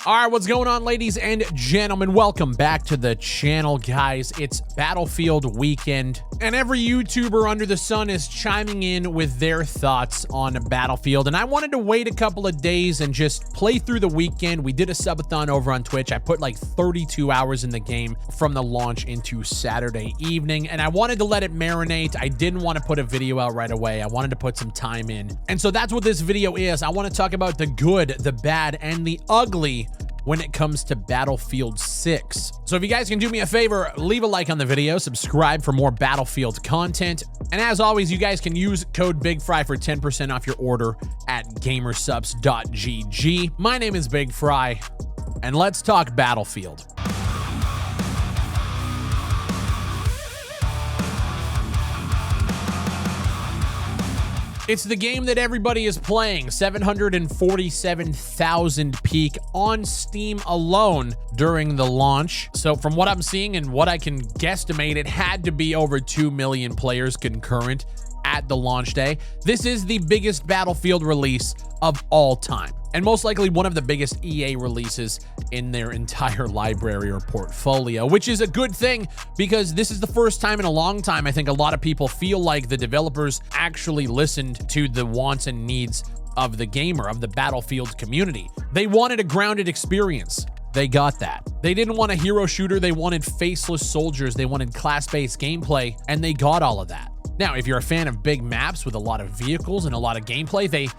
All right, what's going on, ladies and gentlemen? Welcome back to the channel, guys. It's Battlefield weekend, and every YouTuber under the sun is chiming in with their thoughts on Battlefield, and I wanted to wait a couple of days and just play through the weekend. We did a subathon over on Twitch. I put like 32 hours in the game from the launch into Saturday evening, and I wanted to let it marinate. I didn't want to put a video out right away. I wanted to put some time in, and so that's what this video is. I want to talk about the good, the bad, and the ugly when it comes to Battlefield 6. So if you guys can do me a favor, leave a like on the video, subscribe for more Battlefield content, and as always, you guys can use code BigFry for 10% off your order at gamersubs.gg. My name is Big Fry, and let's talk Battlefield. It's the game that everybody is playing, 747,000 peak on Steam alone during the launch. So from what I'm seeing and what I can guesstimate, it had to be over 2 million players concurrent at the launch day. This is the biggest Battlefield release of all time, and most likely one of the biggest EA releases in their entire library or portfolio, which is a good thing because this is the first time in a long time I think a lot of people feel like the developers actually listened to the wants and needs of the gamer, of the Battlefield community. They wanted a grounded experience. They got that. They didn't want a hero shooter. They wanted faceless soldiers. They wanted class-based gameplay, and they got all of that. Now, if you're a fan of big maps with a lot of vehicles and a lot of gameplay,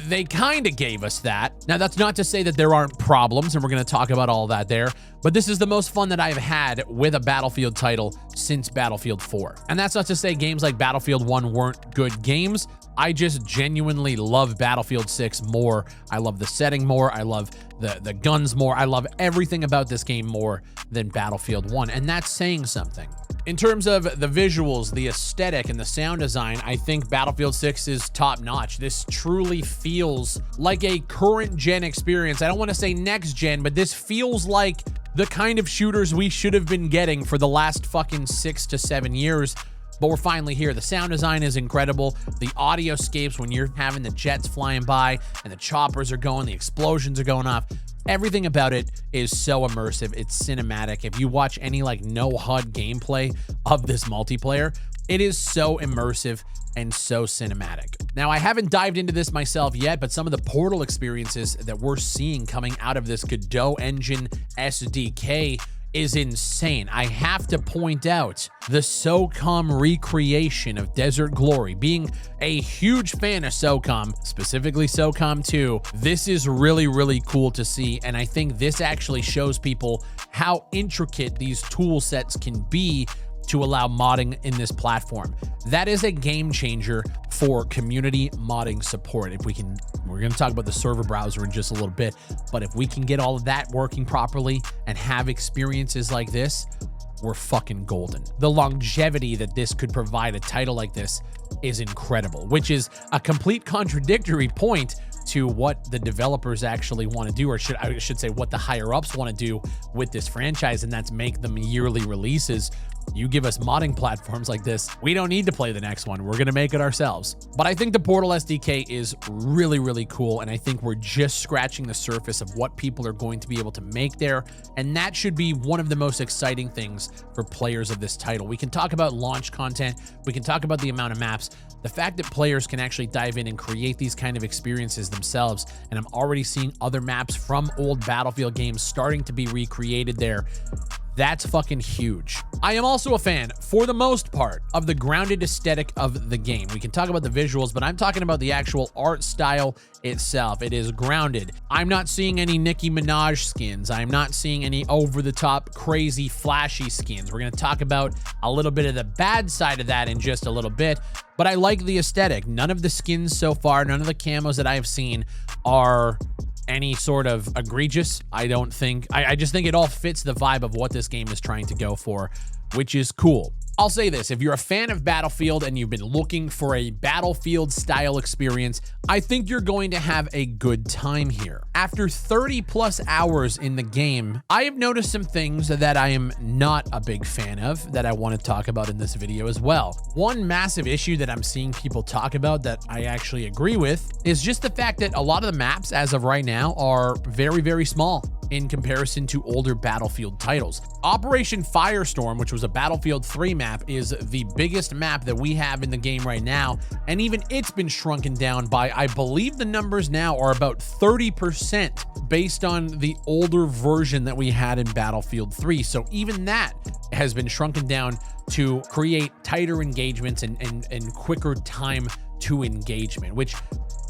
they kind of gave us that. Now, that's not to say that there aren't problems, and we're going to talk about all that there, but this is the most fun that I've had with a Battlefield title since Battlefield 4. And that's not to say games like Battlefield 1 weren't good games. I just genuinely love Battlefield 6 more. I love the setting more. I love the guns more. I love everything about this game more than Battlefield 1, and that's saying something. In terms of the visuals, the aesthetic, and the sound design, I think Battlefield 6 is top-notch. This truly feels like a current-gen experience. I don't want to say next-gen, but this feels like the kind of shooters we should have been getting for the last fucking 6 to 7 years, but we're finally here. The sound design is incredible. The audioscapes when you're having the jets flying by and the choppers are going, the explosions are going off. Everything about it is so immersive. It's cinematic. If you watch any like no HUD gameplay of this multiplayer, it is so immersive and so cinematic. Now, I haven't dived into this myself yet, but some of the Portal experiences that we're seeing coming out of this Godot engine SDK is insane. I have to point out the SOCOM recreation of Desert Glory. Being a huge fan of SOCOM, specifically SOCOM 2, this is really, really cool to see, and I think this actually shows people how intricate these tool sets can be to allow modding in this platform. That is a game changer for community modding support. If we can, we're going to talk about the server browser in just a little bit, but if we can get all of that working properly and have experiences like this, we're fucking golden. The longevity that this could provide a title like this is incredible, which is a complete contradictory point to what the developers actually want to do, or I should say what the higher ups want to do with this franchise, and that's make them yearly releases. You give us modding platforms like this, we don't need to play the next one. We're going to make it ourselves. But I think the Portal SDK is really, really cool, and I think we're just scratching the surface of what people are going to be able to make there, and that should be one of the most exciting things for players of this title. We can talk about launch content, we can talk about the amount of maps, the fact that players can actually dive in and create these kind of experiences themselves, and I'm already seeing other maps from old Battlefield games starting to be recreated there. That's fucking huge. I am also a fan, for the most part, of the grounded aesthetic of the game. We can talk about the visuals, but I'm talking about the actual art style itself. It is grounded. I'm not seeing any Nicki Minaj skins. I'm not seeing any over-the-top, crazy, flashy skins. We're going to talk about a little bit of the bad side of that in just a little bit, but I like the aesthetic. None of the skins so far, none of the camos that I have seen are any sort of egregious. I don't think, I just think it all fits the vibe of what this game is trying to go for. which is cool. I'll say this, if you're a fan of Battlefield and you've been looking for a Battlefield style experience, I think you're going to have a good time here. After 30 plus hours in the game, I have noticed some things that I am not a big fan of that I want to talk about in this video as well. One massive issue that I'm seeing people talk about that I actually agree with is just the fact that a lot of the maps as of right now are very, very small in comparison to older Battlefield titles. Operation Firestorm, which was a Battlefield 3 map, is the biggest map that we have in the game right now, and even it's been shrunken down by, I believe the numbers now are about 30% based on the older version that we had in Battlefield 3. So even that has been shrunken down to create tighter engagements and quicker time to engagement, which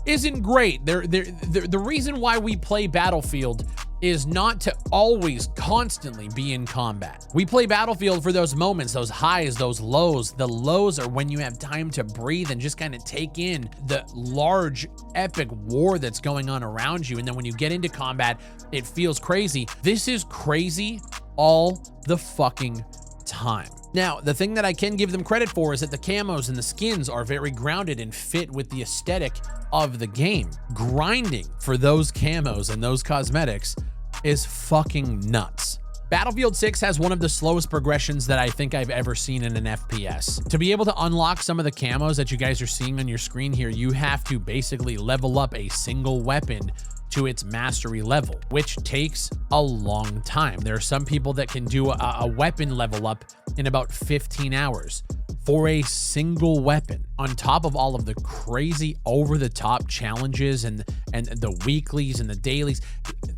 isn't great. The reason why we play Battlefield is not to always constantly be in combat. We play Battlefield for those moments, those highs, those lows. The lows are when you have time to breathe and just kind of take in the large epic war that's going on around you. And then when you get into combat, it feels crazy. This is crazy all the fucking time. Now, the thing that I can give them credit for is that the camos and the skins are very grounded and fit with the aesthetic of the game. Grinding for those camos and those cosmetics is fucking nuts. Battlefield 6 has one of the slowest progressions that I think I've ever seen in an FPS. To be able to unlock some of the camos that you guys are seeing on your screen here, you have to basically level up a single weapon to its mastery level, which takes a long time. There are some people that can do a weapon level up in about 15 hours for a single weapon, on top of all of the crazy over-the-top challenges and the weeklies and the dailies.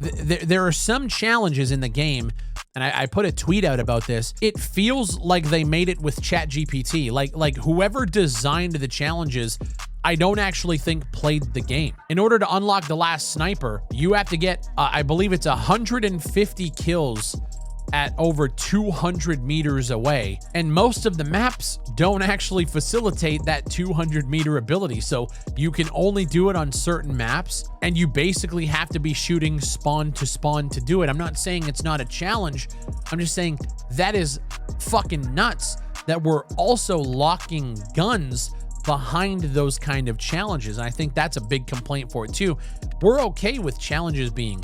There are some challenges in the game, and I put a tweet out about this. It feels like they made it with ChatGPT. Like whoever designed the challenges, I don't actually think played the game. In order to unlock the last sniper, you have to get, I believe it's 150 kills at over 200 meters away. And most of the maps don't actually facilitate that 200-meter ability. So you can only do it on certain maps, and you basically have to be shooting spawn to do it. I'm not saying it's not a challenge. I'm just saying that is fucking nuts that we're also locking guns behind those kind of challenges. And I think that's a big complaint for it too. We're okay with challenges being,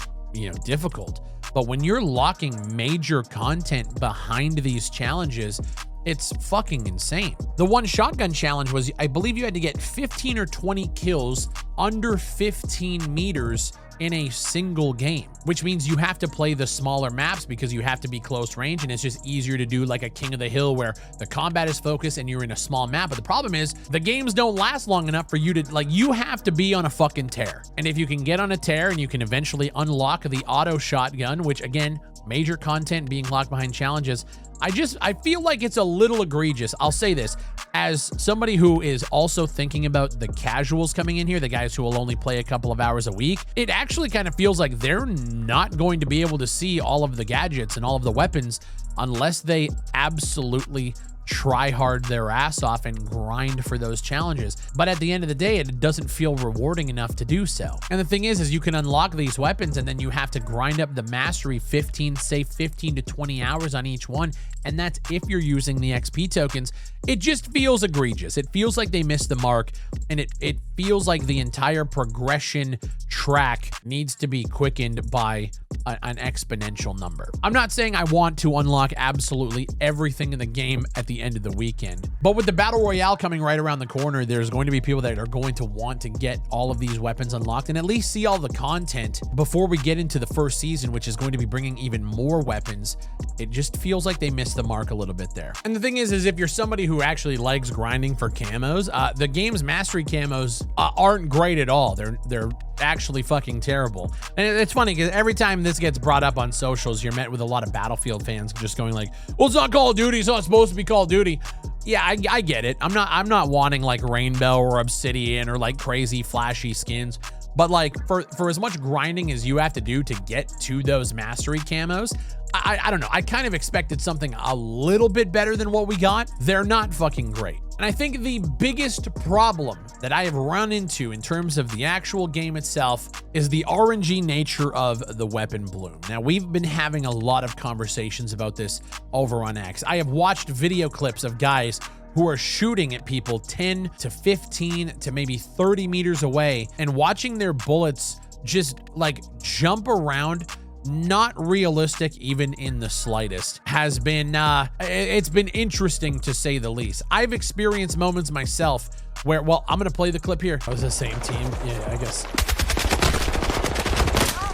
difficult, but when you're locking major content behind these challenges, it's fucking insane. The one shotgun challenge was, I believe you had to get 15 or 20 kills under 15 meters in a single game, which means you have to play the smaller maps because you have to be close range, and it's just easier to do like a King of the Hill where the combat is focused and you're in a small map. But the problem is the games don't last long enough for you to, you have to be on a fucking tear. And if you can get on a tear and you can eventually unlock the auto shotgun, which again, major content being locked behind challenges, I feel like it's a little egregious. I'll say this, as somebody who is also thinking about the casuals coming in here, the guys who will only play a couple of hours a week, it actually kind of feels like they're not going to be able to see all of the gadgets and all of the weapons unless they absolutely try hard their ass off and grind for those challenges. But at the end of the day, it doesn't feel rewarding enough to do so. And the thing is you can unlock these weapons and then you have to grind up the mastery 15 to 20 hours on each one. And that's if you're using the XP tokens. It just feels egregious. It feels like they missed the mark, and it feels like the entire progression track needs to be quickened by an exponential number. I'm not saying I want to unlock absolutely everything in the game at the end of the weekend, but with the Battle Royale coming right around the corner, there's going to be people that are going to want to get all of these weapons unlocked and at least see all the content before we get into the first season, which is going to be bringing even more weapons. It just feels like they missed the mark a little bit there. And the thing is if you're somebody who actually likes grinding for camos, the game's mastery camos aren't great at all. They're actually fucking terrible. And it's funny because every time this gets brought up on socials, you're met with a lot of Battlefield fans just going like, well, it's not Call of Duty, it's not supposed to be Call of Duty. Yeah, I get it. I'm not wanting like Rainbow or Obsidian or like crazy flashy skins. But like for as much grinding as you have to do to get to those mastery camos, I don't know. I kind of expected something a little bit better than what we got. They're not fucking great. And I think the biggest problem that I have run into in terms of the actual game itself is the RNG nature of the weapon bloom. Now, we've been having a lot of conversations about this over on X. I have watched video clips of guys who are shooting at people 10 to 15 to maybe 30 meters away and watching their bullets just like jump around, not realistic even in the slightest, has been it's been interesting to say the least. I've experienced moments myself where, well, I'm gonna play the clip here. I was the same team. Yeah, I guess.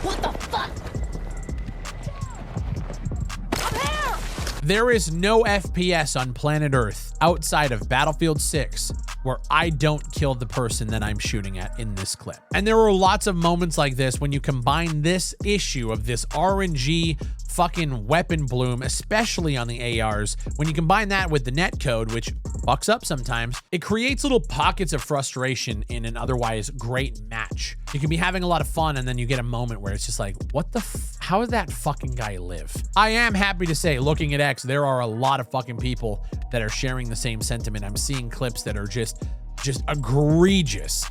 What the fuck? I'm here! There is no FPS on planet Earth outside of Battlefield 6 where I don't kill the person that I'm shooting at in this clip. And there are lots of moments like this when you combine this issue of this RNG fucking weapon bloom, especially on the ARs, when you combine that with the netcode, which fucks up sometimes, it creates little pockets of frustration in an otherwise great match. You can be having a lot of fun and then you get a moment where it's just like, what the how did that fucking guy live? I am happy to say, looking at X, there are a lot of fucking people that are sharing the same sentiment. I'm seeing clips that are just egregious.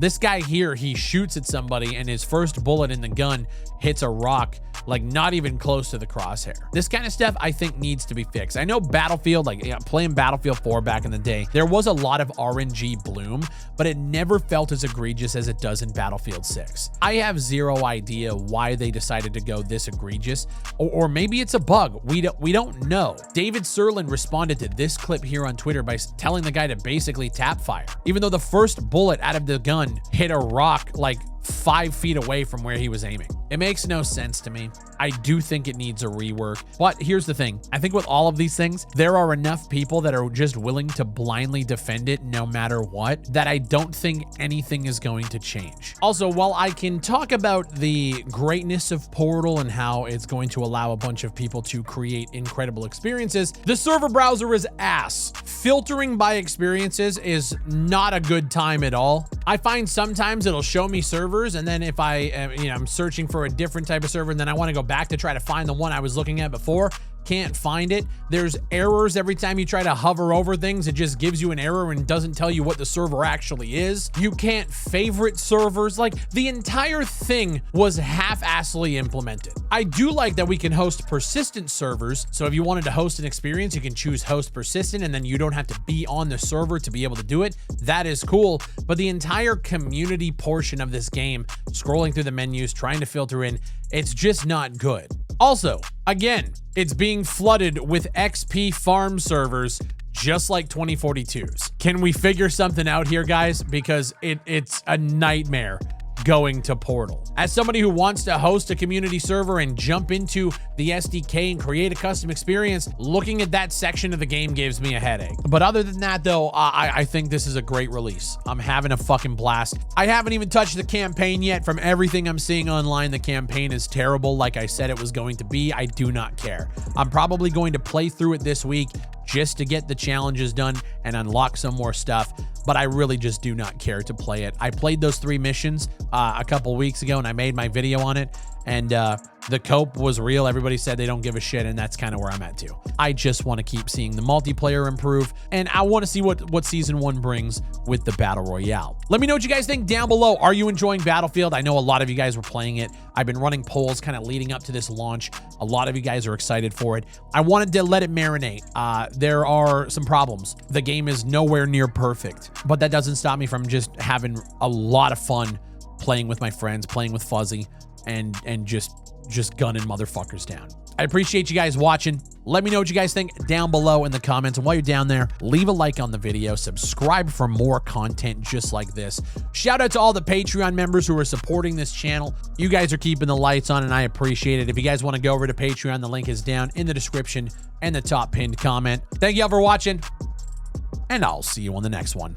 This guy here, he shoots at somebody and his first bullet in the gun hits a rock, like not even close to the crosshair. This kind of stuff I think needs to be fixed. I know Battlefield, like playing Battlefield 4 back in the day, there was a lot of RNG bloom, but it never felt as egregious as it does in Battlefield 6. I have zero idea why they decided to go this egregious, or maybe it's a bug. We don't know. David Serlin responded to this clip here on Twitter by telling the guy to basically tap fire, even though the first bullet out of the gun hit a rock like 5 feet away from where he was aiming. It makes no sense to me. I do think it needs a rework, but here's the thing. I think with all of these things, there are enough people that are just willing to blindly defend it no matter what, that I don't think anything is going to change. Also, while I can talk about the greatness of Portal and how it's going to allow a bunch of people to create incredible experiences, the server browser is ass. Filtering by experiences is not a good time at all. I find sometimes it'll show me servers, and then if I am, I'm searching for a different type of server, and then I want to go back to try to find the one I was looking at before, can't find it. There's errors every time you try to hover over things. It just gives you an error and doesn't tell you what the server actually is. You can't favorite servers. Like, the entire thing was half-assly implemented. I do like that we can host persistent servers. So if you wanted to host an experience, you can choose host persistent, and then you don't have to be on the server to be able to do it. That is cool. But the entire community portion of this game, scrolling through the menus, trying to filter in, it's just not good. Also, again, it's being flooded with XP farm servers just like 2042's. Can we figure something out here, guys? Because it's a nightmare going to Portal. As somebody who wants to host a community server and jump into the SDK and create a custom experience, looking at that section of the game gives me a headache. But other than that, though, I think this is a great release. I'm having a fucking blast. I haven't even touched the campaign yet. From everything I'm seeing online, the campaign is terrible. Like I said it was going to be. I do not care. I'm probably going to play through it this week just to get the challenges done and unlock some more stuff, but I really just do not care to play it. I played those 3 missions a couple weeks ago, and I made my video on it, and the cope was real. Everybody said they don't give a shit, and that's kind of where I'm at too. I just want to keep seeing the multiplayer improve, and I want to see what Season 1 brings with the Battle Royale. Let me know what you guys think down below. Are you enjoying Battlefield? I know a lot of you guys were playing it. I've been running polls kind of leading up to this launch. A lot of you guys are excited for it. I wanted to let it marinate. There are some problems. The game is nowhere near perfect, but that doesn't stop me from just having a lot of fun playing with my friends, playing with Fuzzy, and just gunning motherfuckers down. I appreciate you guys watching. Let me know what you guys think down below in the comments. And while you're down there, leave a like on the video, subscribe for more content just like this. Shout out to all the Patreon members who are supporting this channel. You guys are keeping the lights on, and I appreciate it. If you guys want to go over to Patreon, the link is down in the description and the top pinned comment. Thank you all for watching, and I'll see you on the next one.